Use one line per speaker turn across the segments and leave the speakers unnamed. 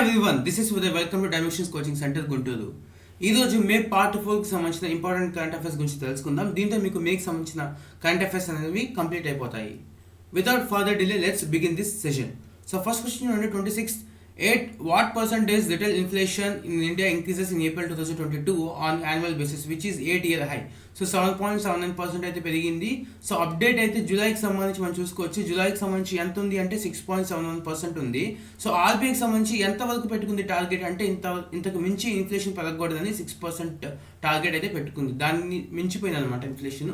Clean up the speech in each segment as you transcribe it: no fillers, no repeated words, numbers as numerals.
Everyone, this is Uday. Welcome to dimensions coaching centre Guntur. ఈరోజు మే part 4కి సంబంధించిన ఇంపార్టెంట్ కరెంట్ అఫైర్స్ గురించి తెలుసుకుందాం. దీంతో మీకు మేకి సంబంధించిన కరెంట్ అఫైర్స్ అనేవి కంప్లీట్ అయిపోతాయి. Without further delay let's begin this session. So first question ఉంది 26. What percentage retail inflation in India increases in April 2022 on annual basis, which is 8-year high? So 7.79% అయితే పెరిగింది. సో అప్డేట్ అయితే జూలైకి సంబంధించి మనం చూసుకోవచ్చు. జూలైకి సంబంధించి ఎంత ఉంది అంటే 6.71% ఉంది. సో ఆర్బీఐకి సంబంధించి ఎంత వరకు పెట్టుకుంది టార్గెట్ అంటే ఇంతకు మించి ఇన్ఫ్లేషన్ పెరగకూడదని 6% టార్గెట్ అయితే పెట్టుకుంది. దాన్ని మించిపోయింది అనమాట inflation.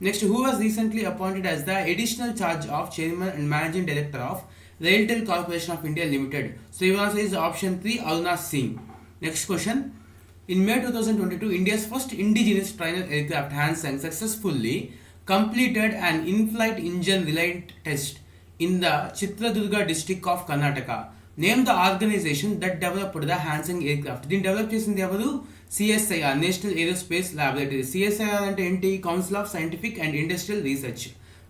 Next, who was recently appointed as the additional charge of chairman and managing director of Railtel Corporation of India Limited? So your answer is option 3, Aruna Singh. Next question. In May 2022, India's first indigenous trainer aircraft Hansang successfully completed an in-flight engine reliant test in the Chitradurga district of Karnataka. Name the organization that developed the Hansang aircraft. Din develop chesindi evaru? CSIR, National Aerospace Laboratory. CSIR ante enti? Council of Scientific and Industrial Research.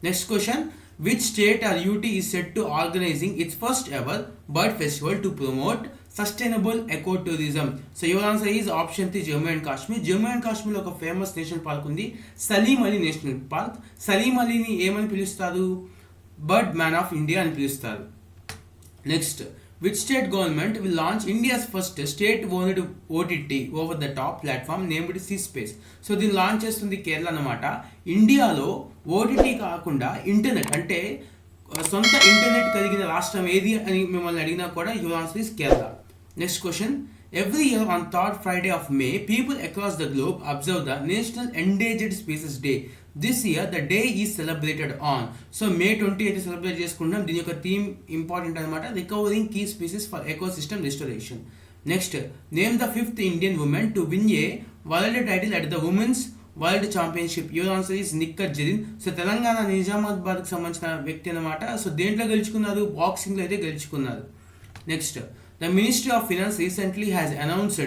Next question. Which state or UT is set to organizing its first ever bird festival to promote sustainable ecotourism? So your answer is option 3, Jammu and Kashmir. Jammu and Kashmir lo oka famous national park undi, Salim Ali National Park. Salim Ali ni emani pilustaru? Bird man of India ani pilustaru. Next, which state government will launch India's first state-owned OTT over-the-top platform named CSpace? So దీన్ని launch చేస్తుంది కేరళ అన్నమాట. ఇండియాలో OTT కాకుండా internet అంటే సొంత internet కలిగిన రాష్ట్రం ఏది అని మిమ్మల్ని అడిగినా కూడా your answer is Kerala. Next question. Every year on 3rd Friday of May, people across the globe observe the National Endangered Species Day. This year, the day is celebrated on. So, May 20 celebrate చేసుకుంటాం. దీని యొక్క theme important అనమాట, recovering key species for ecosystem restoration. Next, name the 5th Indian women to win a world title at the women's world championship. Your answer is Nikhat Zareen. So Telangana నిజామాబాద్కి సంబంధించిన వ్యక్తి అనమాట. So దేంట్లో గెలుచుకున్నారు? బాక్సింగ్లో అయితే గెలుచుకున్నారు. Next, the Ministry of Finance recently has announced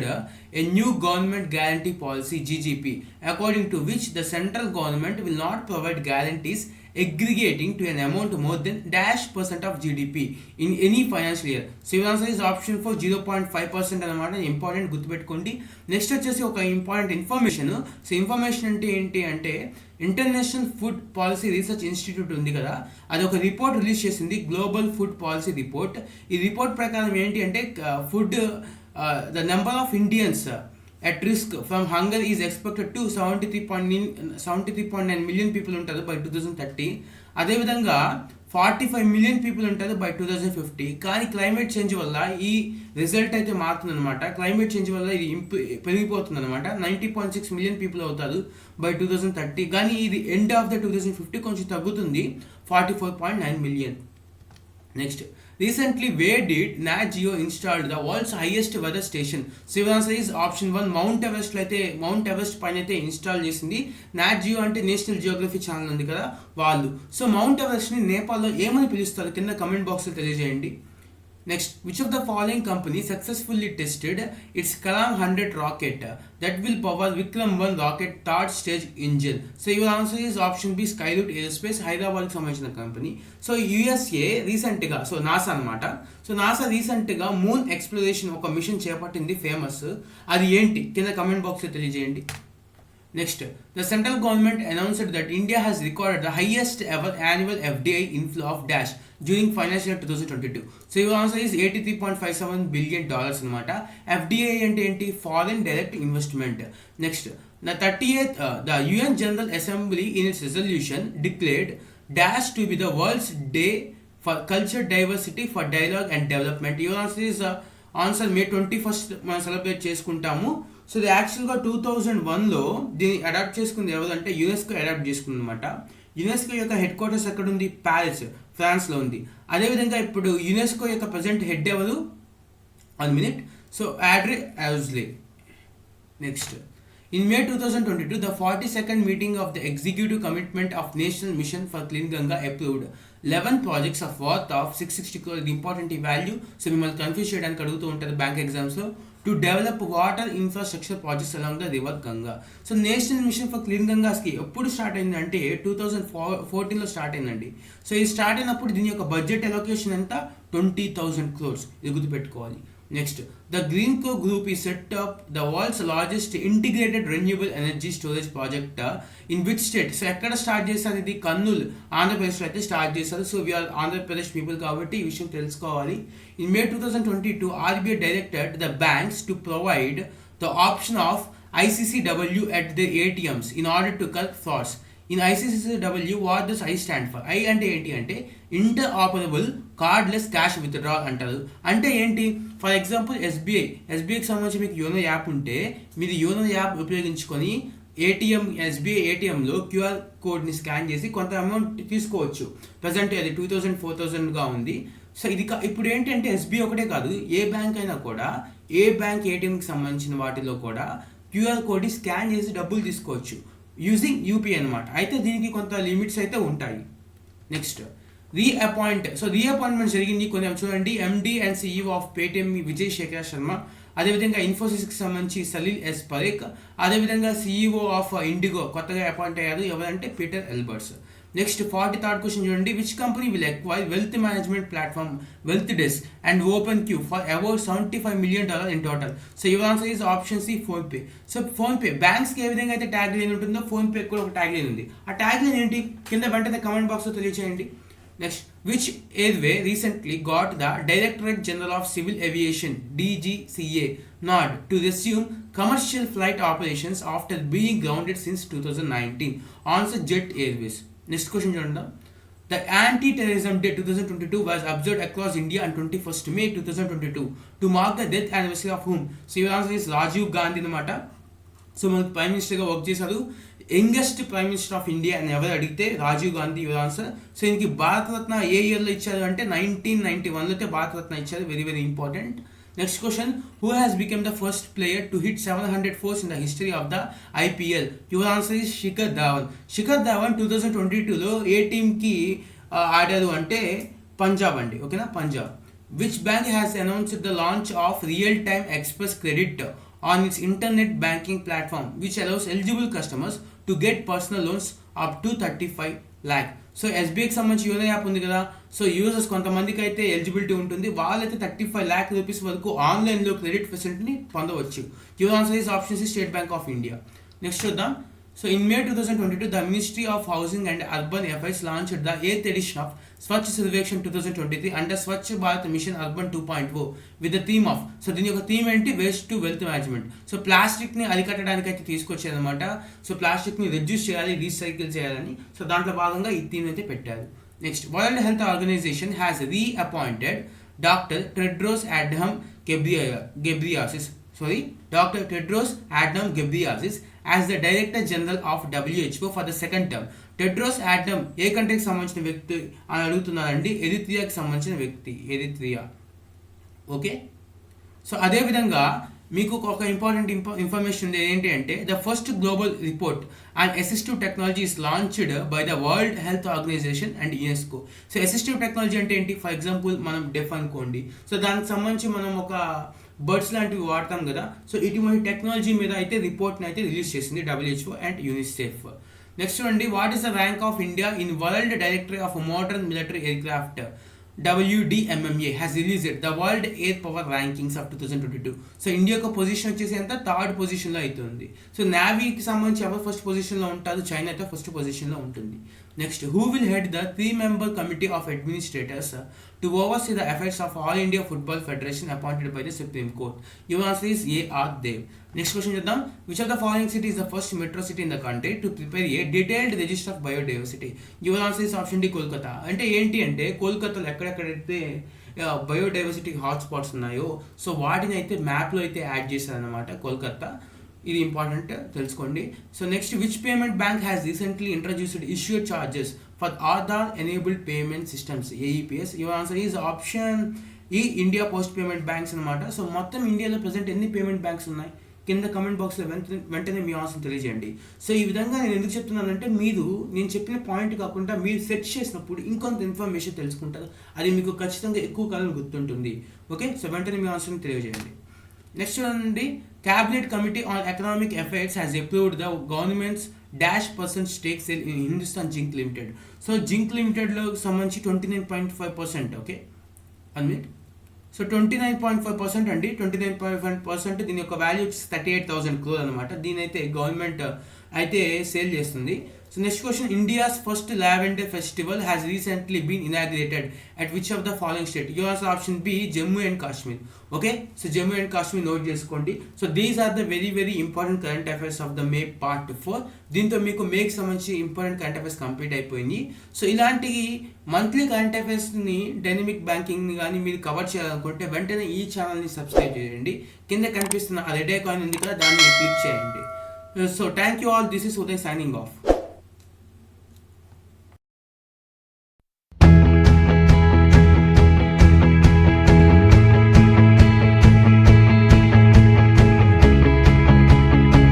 a new government guarantee policy GGP, according to which the central government will not provide guarantees aggregating to an amount more than -% of GDP in any financial year. So your answer is option 4, 0.5% అనమాట. Important గుర్తుపెట్టుకోండి. Next వచ్చేసి ఒక important information. So information అంటే ఏంటి అంటే, international food policy research institute ఉంది కదా, అది ఒక రిపోర్ట్ రిలీజ్ చేసింది, గ్లోబల్ ఫుడ్ పాలసీ రిపోర్ట్. ఈ రిపోర్ట్ ప్రకారం ఏంటి అంటే, food the number of Indians at risk from hunger is expected to 73.9 million people ఉంటారు బై 2030. అదేవిధంగా 45 million పీపుల్ ఉంటారు బై 2050. కానీ క్లైమేట్ చేంజ్ వల్ల ఈ రిజల్ట్ అయితే మారుతుంది అనమాట. క్లైమేట్ చేంజ్ వల్ల ఇది పెరిగిపోతుంది అనమాట. 90.6 million పీపుల్ అవుతారు బై 2030. కానీ ఇది ఎండ్ ఆఫ్ ద 2050 కొంచెం తగ్గుతుంది, 44.9 million. Next, recently where did Nat Geo installed the world's highest weather station? So your answer is option 1, Mount Everest. అయితే మౌంట్ ఎవరెస్ట్ పైన అయితే ఇన్స్టాల్ చేసింది నాట్ జియో అంటే నేషనల్ జియోగ్రఫీ ఛానల్ ఉంది కదా వాళ్ళు. సో మౌంట్ ఎవరెస్ట్ని నేపాల్లో ఏమని పిలుస్తారు? కింద కమెంట్ బాక్స్లో తెలియజేయండి. Next, which of the following company successfully tested its Kalam 100 rocket that will power Vikram 1 rocket third stage engine? So your answer is option B, Skyroot Aerospace, హైదరాబాద్కి సంబంధించిన కంపెనీ. సో యుఎస్ఏ రీసెంట్గా, so NASA అనమాట, so NASA రీసెంట్గా moon exploration ఒక mission చేపట్టింది famous. అది ఏంటి? కింద కమెంట్ బాక్స్లో తెలియజేయండి. Next, the central government announced that India has recorded the highest ever annual FDI inflow of dash during financial year 2022. So your answer is $83.57 billion అనమాట. FDI అంటే ఏంటి? Foreign Direct Investment. Next, the 38th the UN General Assembly in its resolution declared dash to be the world's day for culture diversity for dialogue and development. Your answer is answer May 21 మనం celebrate చేసుకుంటాము. So ఇది యాక్చువల్గా 2001లో దీన్ని adapt చేసుకుంది ఎవరంటే UNESCO adapt చేసుకుంది అనమాట. UNESCO యొక్క హెడ్ క్వార్టర్స్ ఎక్కడ ఉంది? ప్యారిస్, ఫ్రాన్స్లో ఉంది. అదేవిధంగా ఇప్పుడు యునెస్కో యొక్క ప్రజెంట్ హెడ్ ఎవరు? 1 minute. So Audrey Azoulay. Next, in May 2022, the 42nd meeting of the Executive Commitment of National Mission for Clean Ganga approved 11 projects of worth of 660 crore. The important value, so మిమ్మల్ని confuse చేయడానికి అడుగుతూ ఉంటారు bank ఎగ్జామ్స్లో, to develop water infrastructure projects along the river Ganga. So national mission for clean గంగాస్కి ఎప్పుడు start అయిందంటే 2014లో start అయిందండి. సో ఇది స్టార్ట్ అయినప్పుడు దీని యొక్క బడ్జెట్ అలొకేషన్ ఎంత? 20,000 crores. ఇది గుర్తుపెట్టుకోవాలి. Next, the Greenco Group is set up the world's largest integrated renewable energy storage project in which state? So ఎక్కడ స్టార్ట్ చేశారు? ఇది కర్నూలు ఆంధ్రప్రదేశ్లో అయితే స్టార్ట్ చేశారు. సో వీఆర్ ఆంధ్రప్రదేశ్ పీపుల్ కాబట్టి ఈ విషయం తెలుసుకోవాలి. In May 2022 RBI directed the banks to provide the option of ICCW at their ATMs in order to curb frauds. In ICCW what does I stand for? I అంటే ఏంటి అంటే inter operable cardless cash withdrawal అంటారు. అంటే ఏంటి? For example ఎస్బీఐకి సంబంధించి మీకు YONO app ఉంటే మీరు యోనో యాప్ ఉపయోగించుకొని ఎస్బీఐ ఏటీఎంలో క్యూఆర్ కోడ్ని స్కాన్ చేసి కొంత అమౌంట్ తీసుకోవచ్చు. ప్రజెంట్ అది 2000 4000గా ఉంది. సో ఇది ఇప్పుడు ఏంటంటే ఎస్బీఐ ఒకటే కాదు, ఏ బ్యాంక్ అయినా కూడా ఏ బ్యాంక్ ఏటీఎంకి సంబంధించిన వాటిలో కూడా క్యూఆర్ కోడ్ని స్కాన్ చేసి డబ్బులు తీసుకోవచ్చు యూజింగ్ యూపీఐ అనమాట. అయితే దీనికి కొంత లిమిట్స్ అయితే ఉంటాయి. నెక్స్ట్ రీఅపాయింట్మెంట్ జరిగింది కొన్ని చూడండి. MD and CEO of Paytm Vijay Shekhar Sharma, అదేవిధంగా ఇన్ఫోసిస్కి సంబంధించి సలీల్ ఎస్ పరేక్, అదేవిధంగా సిఇఓ ఆఫ్ ఇండిగో కొత్తగా అపాయింట్ అయ్యారు. ఎవరంటే Peter Elberts. Next 43rd question చూడండి. Which company will acquire wealth management platform wealth desk and open Q for about $75 million in total? So your answer is option C PhonePe. So PhonePe బ్యాంక్స్కి ఏ విధంగా అయితే tag line ఉంటుందో PhonePe కూడా ఒక tag line ఉంది. ఆ tag line ఏంటి? కింద వెంటనే కమెంట్ బాక్స్లో తెలియచేయండి. Next, which airway recently got the directorate general of civil aviation DGCA nod to resume commercial flight operations after being grounded since 2019? Answer Jet Airways. Next question చూడండి. The Anti-Terrorism Day 2022 was observed across India on 21st May 2022 to mark the death anniversary of whom? So your answer is Rajiv Gandhi అనమాట. So మనకు prime మినిస్టర్గా work చేశారు. Youngest prime minister of India అని ఎవరు అడిగితే Rajiv Gandhi your answer. So దీనికి భారతరత్న ఏ ఇయర్లో ఇచ్చారు అంటే 1991లో అయితే భారతరత్న ఇచ్చారు. Very very important. Next question, who has become the first player to hit 700 4s in the history of the IPL? Your answer is Shikhar Dhawan. Shikhar Dhawan 2022లో ఏ టీమ్కి ఆడారు అంటే పంజాబ్ అండి. ఓకేనా, Punjab. Which bank has announced the launch of real time express credit on its internet banking platform which allows eligible customers to get personal loans up to 35 lakh? So ఎస్బీఐకి సంబంధించి YONO app ఉంది కదా. సో యూజర్స్ కొంతమందికి అయితే eligibility ఉంటుంది, వాళ్ళైతే 35 lakh rupees వరకు ఆన్లైన్లో credit ఫెసిలిటీని పొందవచ్చు. Your answer is option C State Bank of India. Next చూద్దాం. So in May 2022, the Ministry of Housing and Urban Affairs launched the 8th edition of Swachh Survekshan 2023 under Swachh Bharat Mission Urban 2.0 with the theme of, so దీని యొక్క theme ఏంటి? Waste to wealth management. So ప్లాస్టిక్ని అరికట్టడానికి అయితే తీసుకొచ్చారనమాట. So ప్లాస్టిక్ని reduce చేయాలి, recycle చేయాలని. సో దాంట్లో భాగంగా ఈ థీమ్ అయితే పెట్టారు. Next, world health organization has reappointed doctor Tedros Adhanom Ghebreyesus as the Director General of WHO for the second term. Tedros Adhanom ఏ కంట్రీకి సంబంధించిన వ్యక్తి అని అడుగుతున్నారండి? ఎరిత్రియాకి సంబంధించిన వ్యక్తి, ఎరిత్రియా. ఓకే, సో అదేవిధంగా మీకు ఒక ఇంపార్టెంట్ ఇన్ఫర్మేషన్ ఉంది. ఏంటి అంటే the first global report and assistive technology is launched by the world health organization and UNESCO. So assistive technology అంటే ఏంటి? ఫర్ ఎగ్జాంపుల్ మనం డెఫ్ అనుకోండి, సో దానికి సంబంధించి మనం ఒక బర్డ్స్ లాంటివి వాడతాం కదా. సో ఇటువంటి టెక్నాలజీ మీద అయితే రిపోర్ట్ని అయితే రిలీజ్ చేసింది WHO అండ్ యూనిసెఫ్. నెక్స్ట్ చూడండి, what is the rank of India in world directory of modern military aircraft? WDMMA has released the World Air Power Rankings of 2022. So India యొక్క position వచ్చేసి ఎంత? 3rd పొజిషన్లో అవుతుంది. So నేవీకి సంబంధించి ఎవరు first పొజిషన్లో ఉంటారు? చైనా అయితే ఫస్ట్ పొజిషన్లో ఉంటుంది. Next, who will head the 3-member committee of administrators to oversee the affairs of all India football federation appointed by the supreme court? Your answer is A.R. Dev. Next question చూద్దాం. Which of the following city is the first metro city in the country to prepare a detailed register of biodiversity? Your answer is option D Kolkata. అంటే ఏంటి అంటే కోల్కతాలో ఎక్కడెక్కడైతే biodiversity hotspots ఉన్నాయో so వాటిని అయితే మ్యాప్లో అయితే యాడ్ చేశారనమాట కోల్కతా. ఇది ఇంపార్టెంట్ తెలుసుకోండి. So next, which payment bank has recently introduced issued charges for Aadhaar enabled payment systems? AEPS. Your answer is option ఈ ఇండియా పోస్ట్ పేమెంట్ బ్యాంక్స్ అనమాట. సో మొత్తం ఇండియాలో ప్రజెంట్ ఎన్ని పేమెంట్ బ్యాంక్స్ ఉన్నాయి? కింద కమెంట్ బాక్స్లో వెంటనే మీ ఆన్సర్ తెలియజేయండి. సో ఈ విధంగా నేను ఎందుకు చెప్తున్నానంటే నేను చెప్పిన పాయింట్ కాకుండా మీరు సెర్చ్ చేసినప్పుడు ఇంకొంత ఇన్ఫర్మేషన్ తెలుసుకుంటారు, అది మీకు ఖచ్చితంగా ఎక్కువ కాలం గుర్తుంటుంది. ఓకే, సో వెంటనే మీ ఆన్సర్ని తెలియజేయండి. నెక్స్ట్ చూడండి, cabinet committee on economic affairs has approved the government's -% stake sale in Hindustan zinc limited. So zinc లిమిటెడ్లో సంబంధించి 29.5%. Okay, 1 minute. సో 29.5% అండి, 29.5% దీని యొక్క వాల్యూ 38,000 crore అనమాట. దీని అయితే గవర్నమెంట్ అయితే సేల్ చేస్తుంది. So next question, India's first lavender festival has recently been inaugurated at which of the following state? Yours option B Jammu and Kashmir. Okay, so Jammu and Kashmir note చేసుకోండి. So these are the very very important current affairs of the May part 4. దీంతో మీకు మేకి సంబంధించి important current affairs complete అయిపోయింది. So ఇలాంటి monthly current అఫైర్స్ని, dynamic బ్యాంకింగ్ని కానీ మీరు కవర్ చేయాలనుకుంటే వెంటనే ఈ ఛానల్ని సబ్స్క్రైబ్ చేయండి. కింద కనిపిస్తున్న ఆ రెడ్ ఐకాన్ ఉంది కదా, దాన్ని క్లిక్ చేయండి. So thank you all. This is Uday signing off.